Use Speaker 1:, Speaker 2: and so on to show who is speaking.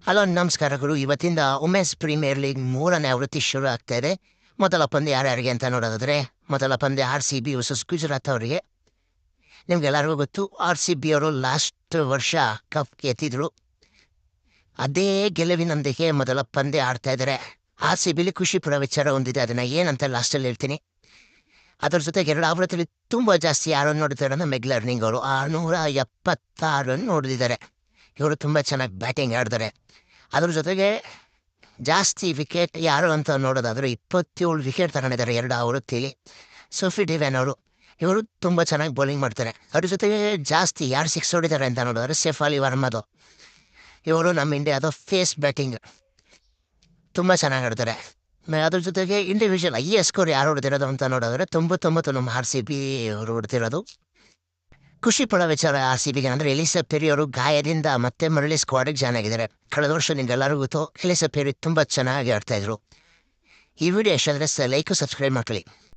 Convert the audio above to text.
Speaker 1: Hello ನಮಸ್ಕಾರಗಳು. ಇವತ್ತಿಂದ women's premier league 3ನೇ ಆವೃತ್ತಿ ಶುರು ಆಗ್ತಾ ಇದೆ. ಮೊದಲ ಪಂದ್ಯ ಯಾರ್ಯಾರಿಗೆ ಅಂತ ನೋಡೋದಾದ್ರೆ, ಮೊದಲ ಪಂದ್ಯ RCB ವರ್ಸಸ್ ಗುಜರಾತ್ ಅವರಿಗೆ. ನಿಮ್ಗೆಲ್ಲರಿಗೂ ಗೊತ್ತು, RCB ಅವರು ಲಾಸ್ಟ್ ವರ್ಷ ಕಪ್ ಎತ್ತಿದ್ರು. ಅದೇ ಗೆಲುವಿನೊಂದಿಗೆ ಮೊದಲ ಪಂದ್ಯ ಆಡ್ತಾ ಇದ್ದಾರೆ. RCBಲಿ ಖುಷಿ ಪಡೋ ವಿಚಾರ ಹೊಂದಿದೆ, ಅದನ್ನ ಏನಂತ ಲಾಸ್ಟಲ್ಲಿ ಹೇಳ್ತೀನಿ. ಅದ್ರ ಜೊತೆಗೆ 2 ಆವೃತ್ತಿಯಲ್ಲಿ ತುಂಬ ಜಾಸ್ತಿ ಯಾರು ನೋಡ್ತಾರೆ ಅಂದ್ರೆ ಮೆಗ್ಲರ್ನಿಂಗ್ ಅವರು 676 ರನ್ ನೋಡಿದ್ದಾರೆ. ಇವರು ತುಂಬ ಚೆನ್ನಾಗಿ ಬ್ಯಾಟಿಂಗ್ ಆಡಿದ್ದಾರೆ. ಅದ್ರ ಜೊತೆಗೆ ಜಾಸ್ತಿ ವಿಕೆಟ್ ಯಾರು ಅಂತ ನೋಡೋದಾದ್ರೆ 27 ವಿಕೆಟ್ ತಗೊಂಡಿದ್ದಾರೆ 2 ಆವೃತ್ತಿಲಿ. ಸೋಫಿ ಡಿವೆನ್ ಅವರು, ಇವರು ತುಂಬ ಚೆನ್ನಾಗಿ ಬೌಲಿಂಗ್ ಮಾಡ್ತಾರೆ. ಅದ್ರ ಜೊತೆಗೆ ಜಾಸ್ತಿ ಯಾರು ಸಿಕ್ಸ್ ಹೊಡಿದ್ದಾರೆ ಅಂತ ನೋಡಿದ್ರೆ ಸೈಫ್ ಅಲಿ ವರ್ಮದು, ಇವರು ನಮ್ಮ ಇಂಡಿಯಾದ ಫೇಸ್ ಬ್ಯಾಟಿಂಗ್ ತುಂಬ ಚೆನ್ನಾಗಿ ಆಡ್ತಾರೆ. ಅದ್ರ ಜೊತೆಗೆ ಇಂಡಿವಿಜುವಲ್ ಸ್ಕೋರ್ ಯಾರು ಹೊಡೆದಿರೋದು ಅಂತ ನೋಡಿದ್ರೆ 99 ನಮ್ಮ RCB ಅವರು ಹೊಡೆದಿರೋದು. ಖುಷಿ ಪಡೋ ವಿಚಾರ RCBಗೆ ಅಂದರೆ ಎಲಿಸಾ ಪೆರಿ ಅವರು ಗಾಯದಿಂದ ಮತ್ತೆ ಮರಳಿ ಸ್ಕ್ವಾಡಿಗೆ ಜಾಯ್ನ್ ಆಗಿದ್ದಾರೆ. ಕಳೆದ ವರ್ಷ ನಿಮ್ಗೆಲ್ಲರಿಗೂ ಗೊತ್ತು, ಎಲಿಸಾ ಪೆರಿ ತುಂಬ ಚೆನ್ನಾಗಿ ಆಡ್ತಾಯಿದ್ರು. ಈ ವಿಡಿಯೋ ಇಷ್ಟ ಆದರೆ ಲೈಕ್ ಸಬ್ಸ್ಕ್ರೈಬ್ ಮಾಡ್ಕೊಳ್ಳಿ.